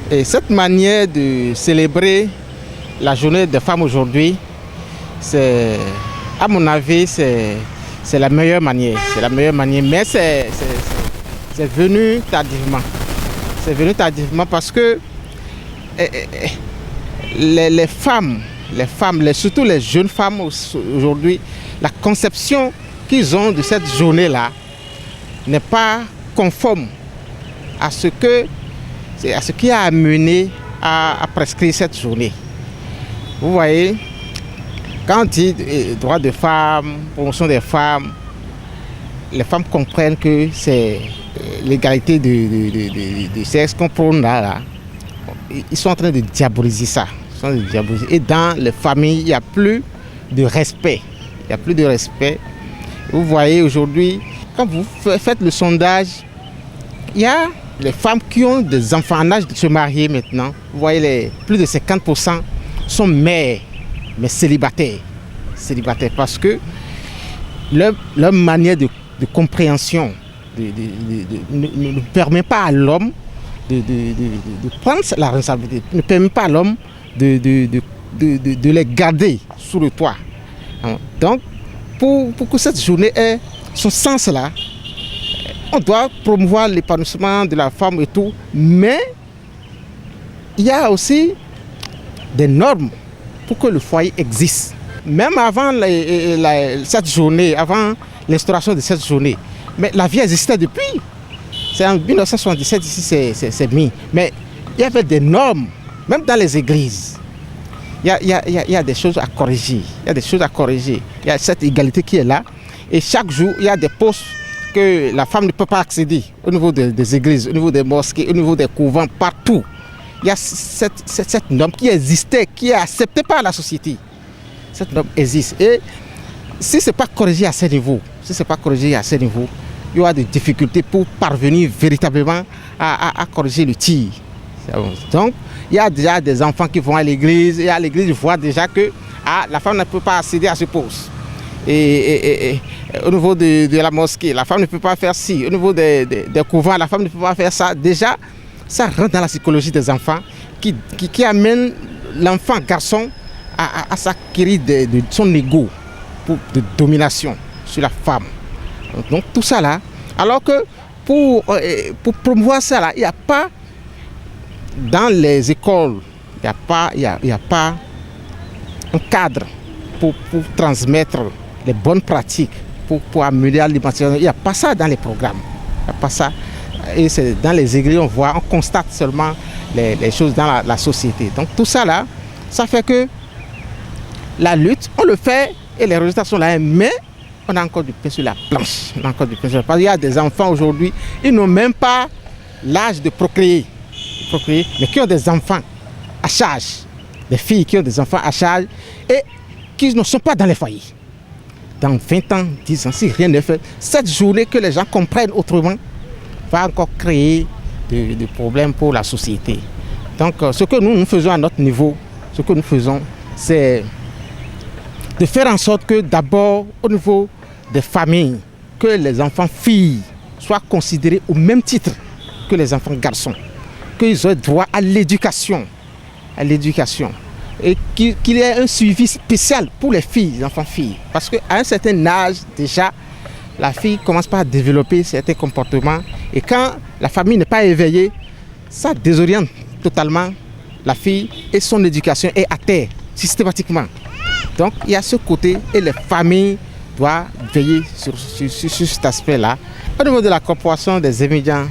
Et cette manière de célébrer la journée des femmes aujourd'hui, c'est, à mon avis, c'est la meilleure manière. C'est la meilleure manière, mais c'est venu tardivement. C'est venu tardivement parce que les femmes, surtout les jeunes femmes aujourd'hui, la conception qu'ils ont de cette journée-là n'est pas conforme à ce qui a amené à prescrire cette journée. Vous voyez, quand on dit droit des femmes, promotion des femmes, les femmes comprennent que c'est l'égalité de sexe qu'on prône là. Ils sont en train de diaboliser ça. Et dans les familles, il n'y a plus de respect. Il n'y a plus de respect. Vous voyez aujourd'hui, quand vous faites le sondage, il y a les femmes qui ont des enfants en âge de se marier maintenant. Vous voyez, plus de 50% sont mères, mais célibataires. Célibataires parce que leur manière de compréhension ne permet pas à l'homme de prendre la responsabilité, ne permet pas à l'homme de les garder sous le toit. Donc, pour que cette journée ait son sens là, on doit promouvoir l'épanouissement de la femme et tout, mais il y a aussi des normes pour que le foyer existe. Même avant cette journée, avant l'instauration de cette journée, mais la vie existait depuis. C'est en 1977 ici c'est mis. Mais il y avait des normes, même dans les églises. Il y a des choses à corriger. Il y a des choses à corriger. Il y a cette égalité qui est là. Et chaque jour, il y a des postes que la femme ne peut pas accéder au niveau des églises, au niveau des mosquées, au niveau des couvents, partout. Il y a cette norme qui existait, qui est acceptée par la société. Cette norme existe. Et si ce n'est pas corrigé à ce niveau, il y aura des difficultés pour parvenir véritablement à corriger le tir. Donc, il y a déjà des enfants qui vont à l'église, et à l'église, ils voient déjà que la femme ne peut pas accéder à ce poste. Et au niveau de la mosquée, la femme ne peut pas faire ci. Au niveau des couvents, la femme ne peut pas faire ça. Déjà, ça rentre dans la psychologie des enfants qui amène l'enfant garçon à s'acquérir de son ego de domination sur la femme. Donc tout ça là, alors que pour promouvoir ça là, il n'y a pas dans les écoles, il n'y a pas un cadre pour transmettre les bonnes pratiques, pour améliorer l'alimentation. Il n'y a pas ça dans les programmes. Il n'y a pas ça. Et c'est dans les églises, on constate seulement les choses dans la société. Donc tout ça là, ça fait que la lutte, on le fait et les résultats sont là, mais on a encore du pain sur la planche. Parce qu'il y a des enfants aujourd'hui, ils n'ont même pas l'âge de procréer, mais qui ont des enfants à charge, des filles qui ont des enfants à charge et qui ne sont pas dans les foyers. Dans 20 ans, 10 ans, si rien n'est fait, cette journée que les gens comprennent autrement va encore créer des problèmes pour la société. Donc ce que nous faisons à notre niveau, c'est de faire en sorte que d'abord au niveau des familles, que les enfants filles soient considérés au même titre que les enfants garçons, qu'ils aient droit à l'éducation, et qu'il y ait un suivi spécial pour les filles, les enfants filles. Parce qu'à un certain âge déjà, la fille commence par développer certains comportements et quand la famille n'est pas éveillée, ça désoriente totalement la fille et son éducation est à terre systématiquement. Donc il y a ce côté et les familles doivent veiller sur cet aspect-là. Au niveau de la corporation des étudiants,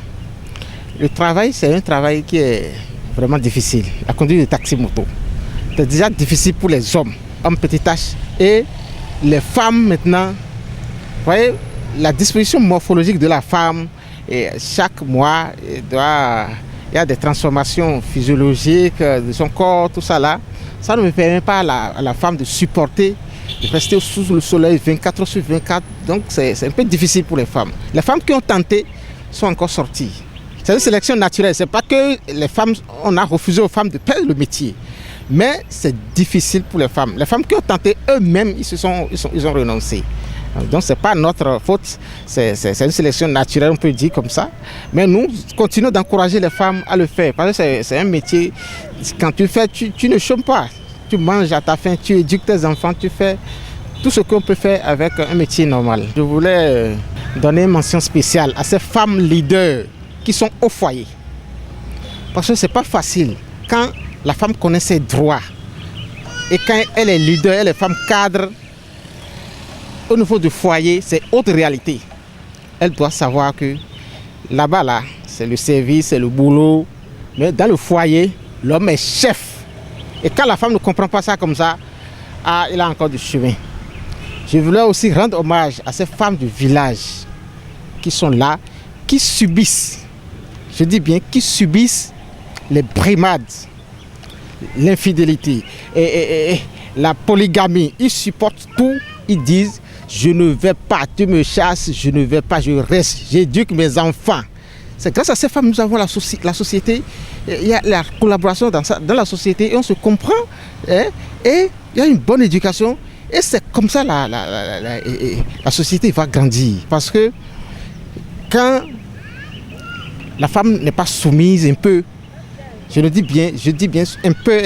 le travail, c'est un travail qui est vraiment difficile. La conduite de taxi-moto, c'est déjà difficile pour les hommes petites tâches. Et les femmes maintenant, vous voyez, la disposition morphologique de la femme, et chaque mois, il y a des transformations physiologiques de son corps, tout ça là. Ça ne me permet pas à la femme de supporter, de rester sous le soleil 24 heures sur 24. Donc c'est un peu difficile pour les femmes. Les femmes qui ont tenté sont encore sorties. C'est une sélection naturelle. Ce n'est pas que les femmes, on a refusé aux femmes de perdre le métier. Mais c'est difficile pour les femmes. Les femmes qui ont tenté eux-mêmes, ils ont renoncé. Donc ce n'est pas notre faute, c'est une sélection naturelle, on peut dire comme ça. Mais nous continuons d'encourager les femmes à le faire, parce que c'est un métier, quand tu le fais, tu ne chômes pas. Tu manges à ta faim, tu éduques tes enfants, tu fais tout ce qu'on peut faire avec un métier normal. Je voulais donner une mention spéciale à ces femmes leaders qui sont au foyer. Parce que ce n'est pas facile. Quand la femme connaît ses droits et quand elle est leader, elle est femme cadre, au niveau du foyer, c'est autre réalité. Elle doit savoir que là-bas, là, c'est le service, c'est le boulot. Mais dans le foyer, l'homme est chef. Et quand la femme ne comprend pas ça comme ça, il a encore du chemin. Je voulais aussi rendre hommage à ces femmes du village qui sont là, qui subissent, je dis bien, qui subissent les brimades, l'infidélité et la polygamie. Ils supportent tout, ils disent je ne vais pas, tu me chasses, je ne vais pas, je reste, j'éduque mes enfants. C'est grâce à ces femmes que nous avons la société, il y a la collaboration dans la société et on se comprend, et il y a une bonne éducation et c'est comme ça la société va grandir. Parce que quand la femme n'est pas soumise un peu, je dis bien un peu,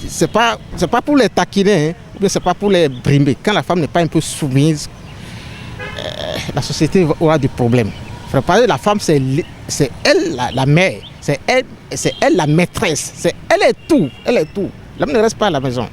c'est pas pour les taquiner, ou bien c'est pas pour les brimer. Quand la femme n'est pas un peu soumise, la société aura des problèmes. La femme, c'est elle la mère, c'est elle la maîtresse, elle est tout. L'homme ne reste pas à la maison.